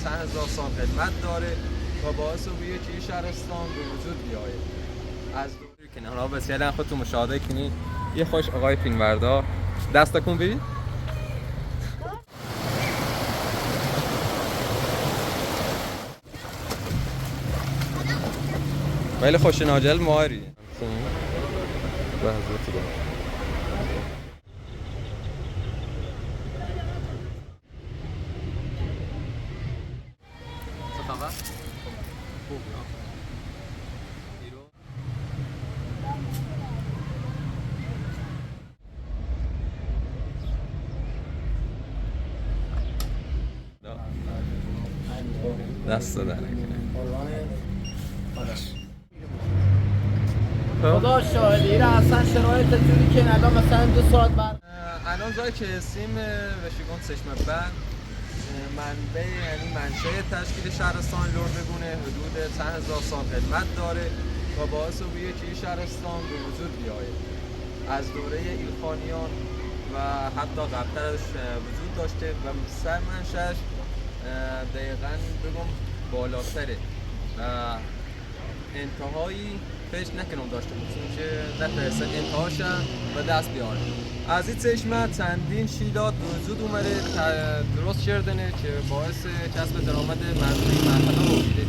چند هزار سال قدمت داره و باعث بوده که این شهرستان به وجود بیاید. از دوری که نهارا بسیار خودتون مشاهده کنید. یه خوش آقای فیلمبردار دست تکون بدید. خیلی خوش ناجل ماری. دست داره خدا شاهدی را اصلا شرایط جوری که الان مثلا 2 ساعت بعد الان جایی که هستیم وشیگون چشمه بند منبع یعنی منشأ تشکیل شهرستان لردگونه حدود چند هزار سال قدمت داره و باعث بوده که این شهرستان به وجود بیاید. از دوره ایلخانیان و حتی قبلترش وجود داشته و سر منشأش دقیقاً بگم بالاتره و انتهایی فکر نکنم داشته بود چون که نترسه انتهاش به دست بیاره. از این چشمه چندین شیلات به وجود اومده درست شدنه که باعث کسب درآمد مردمی منطقه رو میده.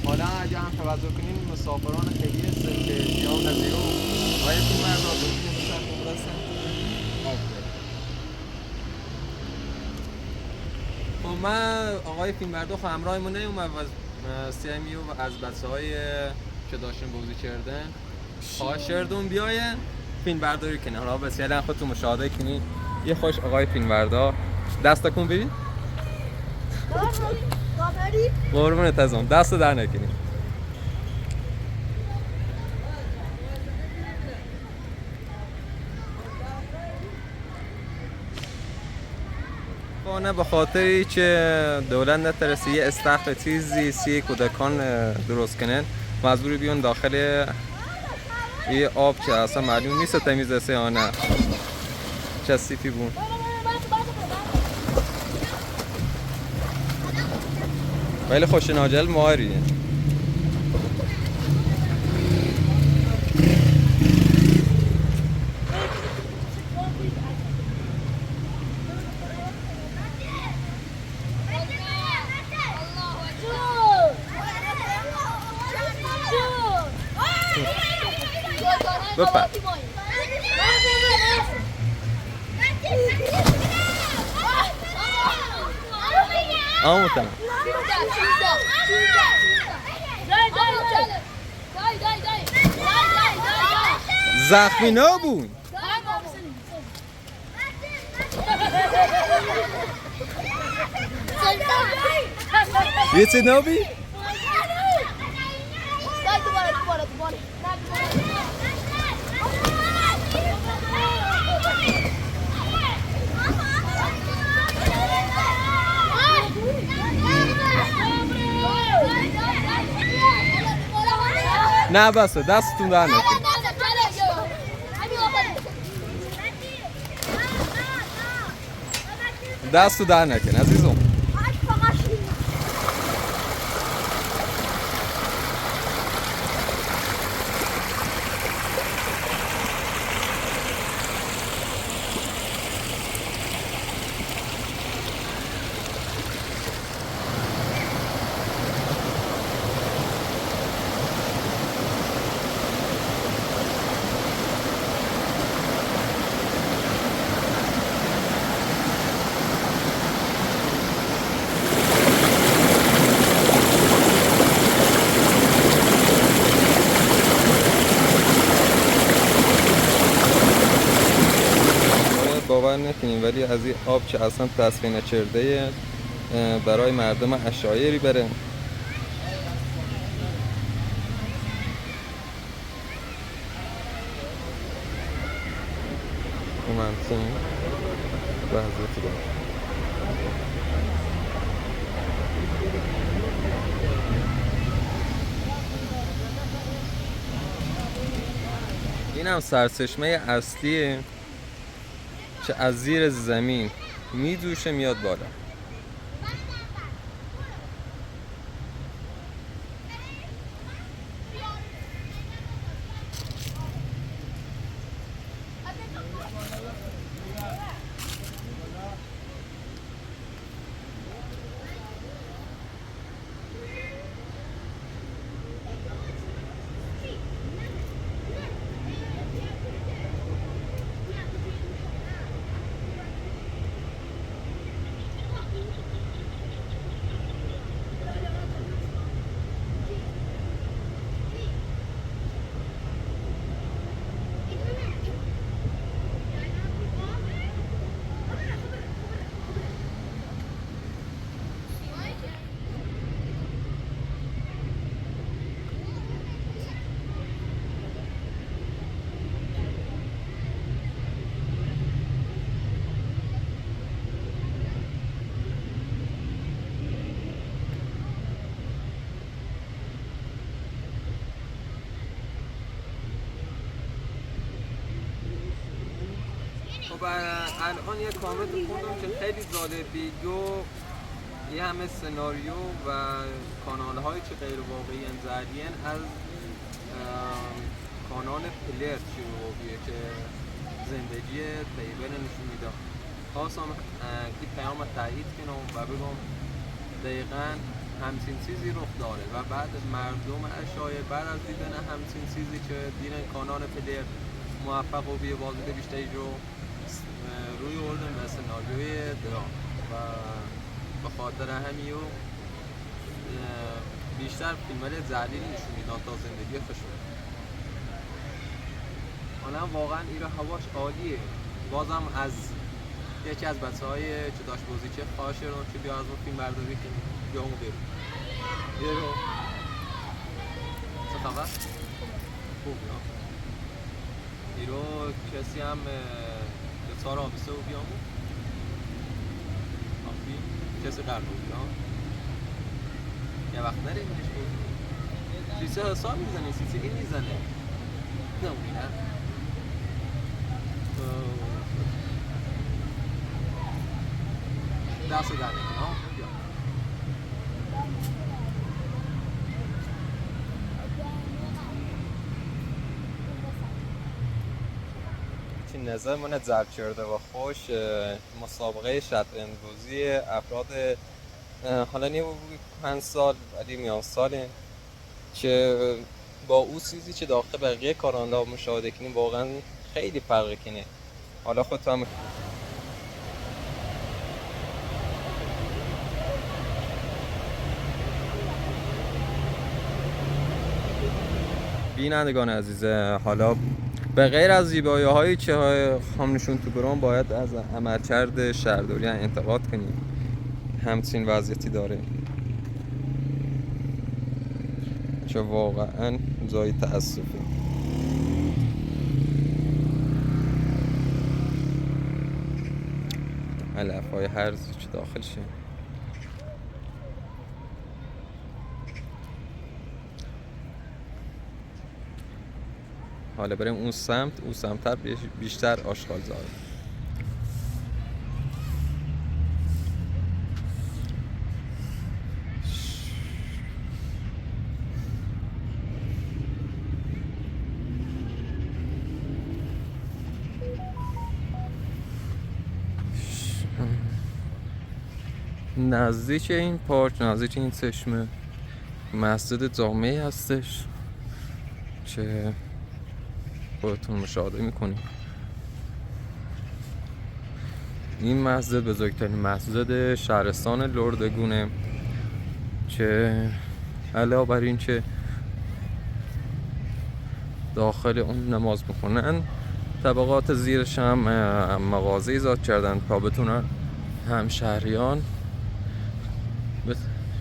حالا اگه هم توجه کنیم مسافران خیلی هستن که بیان از ایران آیا فیلمبردار ببینیم مثلا برسن خب من آقای فیلمبردار خب همراهمون نیومد و سیمیو و از بچه‌های که داشتن بازی کردن خواهش کردم بیاین فیلمبرداری کنن. حالا بسیار خودتون مشاهده کنید. یه خوش آقای فیلمبردار دست تکون بدید. قربونت ازم دست در نکنید. نه به خاطری که دولت نترسی یه استخر چیزی سی کودکان درست کنن مجبوری بیان داخل یه آب که اصلا معلوم نیست تمیز است یا نه کثیفی بود. خیلی خوش ناجل ماریه. بپر آموتن زخمی نبون یه چه نبی؟ نه بسه دستتون در نکنید. دستو در نکن عزیزم. باور نکنیم ولی از این آب که اصلا تصفیه نکرده برای مردم عشایری بره. اومنسیم وضعیتی داره. این هم سرچشمه اصلیه که از زیر زمین میجوشه میاد بالا. خب الان یه کامنت خوندم که خیلی جالبی یه همه سناریو و کانال های که غیر واقعی زدین از کانال پلر شروعیه که زندگی تیبل نشون میده. خواستم این پیام تایید کنم و بگم دقیقاً همچین چیزی رخ داره و بعد مردم شاید بعد از دیدن همچین چیزی که دیدن کانال پلر موفق و بی بازدید بیشتری رو روی آوردن به سناریوی درام و به خاطر همیو بیشتر فیلم‌های ذلیل نشون میدن تا زندگی خشون. حالا واقعا ایران هواش عالیه. بازم از یکی از بچه‌های که داشت بازیچه خواهش رو که بیا از اون فیلم برداری که بیا اون بریم. برو. چه خبر؟ خوب نه. ایرو کسی هم دچار آبیسته و بیامون. آفی کسی قرار بیام. یه وقت نریمش بود. سیسه حساب میزنه، سیسه این میزنه. نمونه. دست داره کنم. این نظر من ضبط کرده و خوش مسابقه شطرنج بازی افراد حالا نیم 5 سال ولی میان سالن که با اون چیزی که داخل بقیه کاراندا مشاهده کنیم واقعا خیلی فرق کنه. حالا خودت هم بینندگان عزیز، حالا به غیر از زیبایی هایی که خامنشون تو برام باید از عملکرد شهرداری انتقاد کنیم. همچین وضعیتی داره که واقعا جای تأسفه. علف های هرزی که داخل شه. حالا بریم اون سمتر بیشتر آشغال زاره. نزدیک این پارک، نزدیک این چشمه مسجد جامعی هستش که خودتون مشاهده میکنید. این مسجد بزرگترین مسجد شهرستان لردگونه که علاوه بر این که داخل اون نماز میخونن طبقات زیرش هم مغازه ایجاد کردن تا بتونن همشهریان به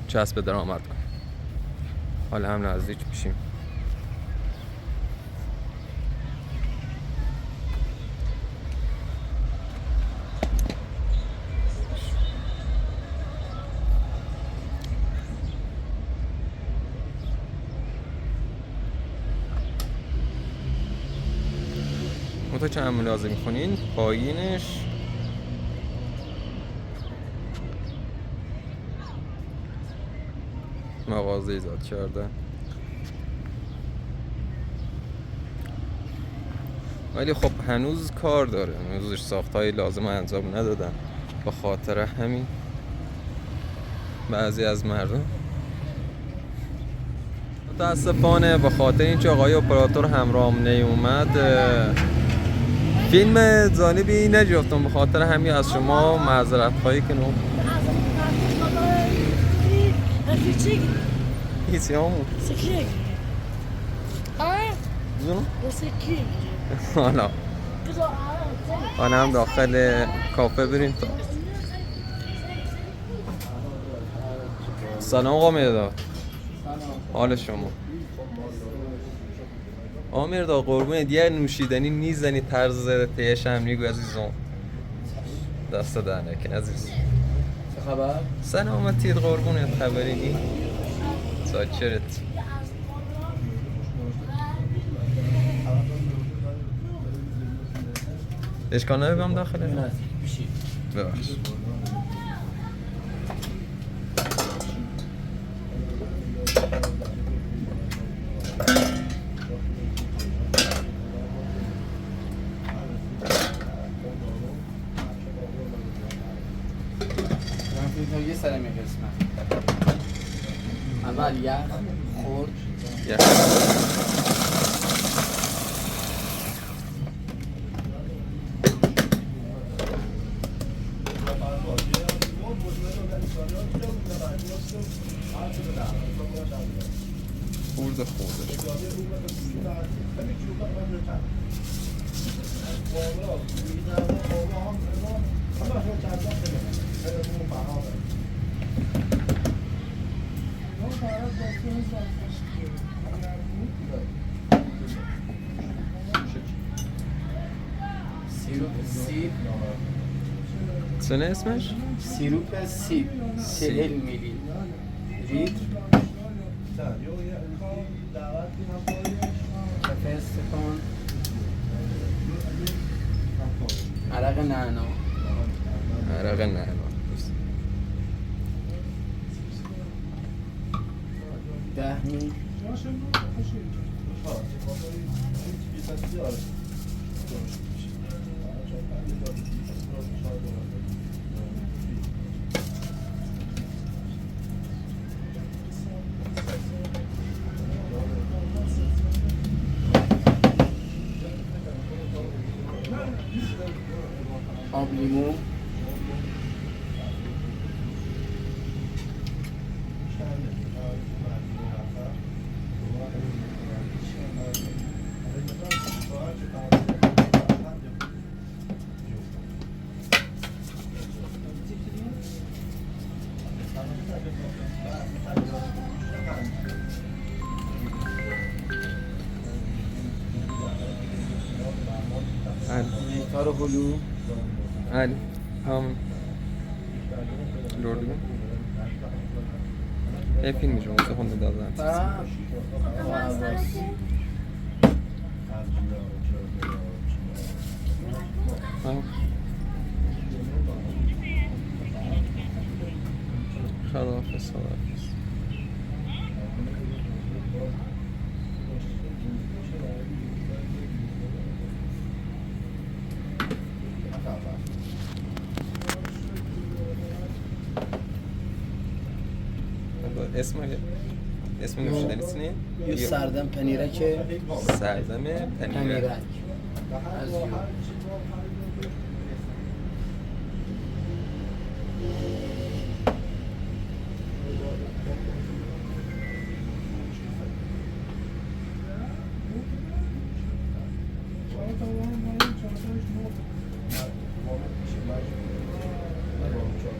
چسب درآمد کنن. حالا هم نزدیک میشیم. منطقه که هم ملاحظه میکنین پایینش مغازه ایجاد کرده ولی خب هنوز کار داره، هنوزش ساختای لازم انجام ندادن. به خاطر همین بعضی از مردم متاسفانه به خاطر اینکه آقای اپراتور همراهم نیومد فیلم جانبی نگرفتم. به خاطر همین از شما معذرت خواهی کنم. هیچی همون حالا هم داخل کافه بریم تا سلام آقا مرداد، حال شما؟ آقا مرداد قربون دیگه نوشیدنی نیزنی طرز تیش هم نیگو عزیزم. دست در نکن عزیز. چه خبر؟ سلامتیت قربونت، خبری نی؟ ساچرت اشکال نداره بیام داخله؟ نزدیک میشی. ببخش. یه سرم یک قسمت اول یخ خورد خورده سیروپ سیب چنه اسمش؟ سیروپ سیب 40 میلی لیتر کافه استکان عرق نعنا عرق نعنا 10 میل آب لیمو نیتار هلو علی هم لورد یه فیلم میشه اون خونده دادن خداحافظ اسم نوشیدنی چیه؟ یه سردم پنیرک سردم پنیرک از یو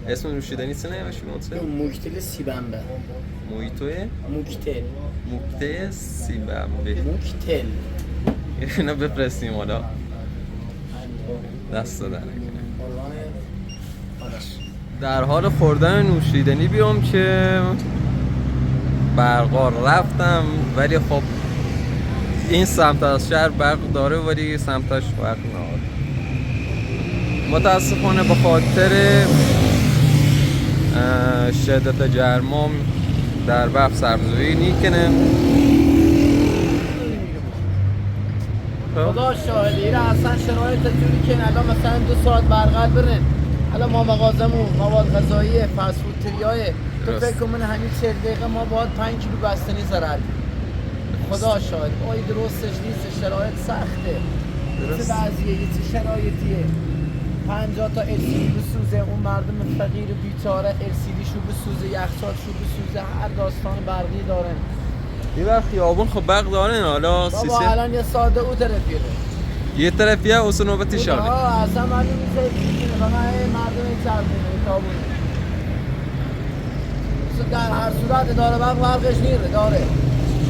اسم نوشیدنی چیه نمیشه مونته؟ موکتل سیبنبه مویتوی؟ موکته سیبنبه موکتل اینو بفرستیم حالا دست دادن در حال خوردن نوشیدنی بیام که برقا رفتم ولی خب این سمت از شهر برق داره ولی سمتش برق نداره متاسفانه به خاطر شدت گرمام در برف سبزویی نیکنه خدا شاهده ایره اصلا شرایط جوری که الان مثلا 2 ساعت برقل برن الان ما مغازمون مواد غذایی فست فود تریای تو فکر کن من همین 40 دقیقه ما باید 5 کیلو بستنی ضرر خدا شاهد آی درستش نیست شرایط سخته چه وضعیه چه شرایطیه 50 تا LCD بسوزه اون مردم فقیر و بیچاره LCD شو بسوزه یخچال شو بسوزه هر داستان برقی دارن یه وقت خیابون خب برق دارن حالا بابا الان یه ساده او طرفیه یه طرفیه اوسه نوبتی شاده اصلا من میشه میگیره و من مردم این چرمونه خیابونه در هر صورت اداره برق برقش نیره داره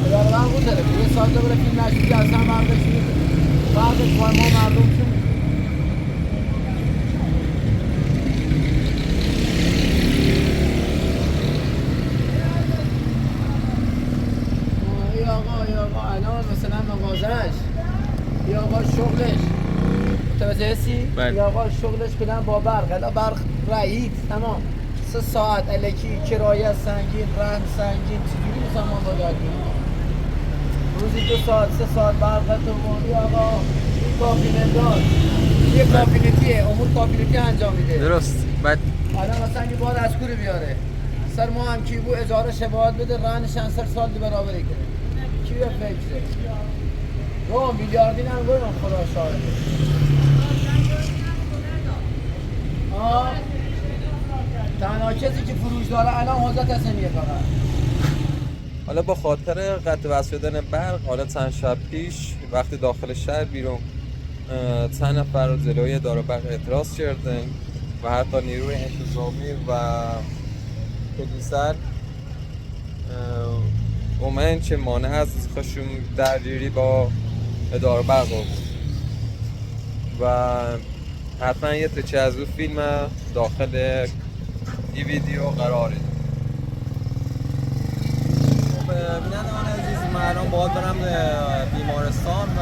اداره برق اون طرفیه یه ساده بره فیلم نشید اصلا برقش نیره برقش ما مردم چون الان مثلا مغازهش یا آقا شغلش متوجه هستی؟ بله. یا آقا شغلش کلا با برق، حالا برق رایید تمام 3 ساعت الکی کرایه سنگین، رهن سنگین، چجوری مثلا ما باید روزی 2 ساعت 3 ساعت برق تو مانی آقا این کافینت دار یه کافینتیه، امور کافینتی انجام میده. درست. بعد حالا مثلا یه بار از کوری بیاره سر ما هم کی بو اجاره شباهت بده رهنش سر سال دی برابری کنه کی به فکره رو میلیاردین هم گویم خدا شاهده. تنها کسی که فروش داره الان حضرت حسینیه فقط. حالا با خاطر قطع وصل شدن برق، حالا چند شب پیش وقتی داخل شهر بیرون چند نفر رو جلوی اداره برق اعتراض کردن و حتی نیروی انتظامی و پلیسر اومدن که مانع از خشم درگیری با اداره برق بود و حتما یه تیکه از اون فیلم داخل این ویدیو قراره. بینندگان عزیز، من الان باید برم بیمارستان و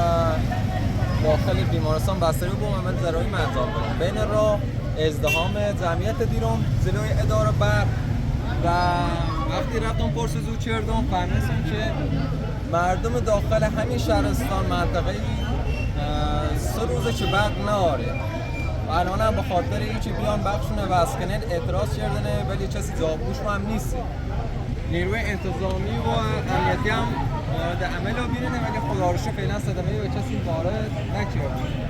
داخل بیمارستان بستری با عمل جراحی انجام بدم. بین راه ازدحام جمعیت دیدم جلوی اداره برق و وقتی رفتم پرسجو کردم فهمیدم که مردم داخل همین شهرستان منطقه 3 روزه که برق ناره و الان هم به خاطر اینکه بیان بخشونه وصل کنن اعتراض کردنه ولی کسی جوابگوش هم نیست. نیروی انتظامی و امنیتی هم در عمل رو بیرونه ولی خدا رو شکر فعلا صدمه به کسی وارد نکرده.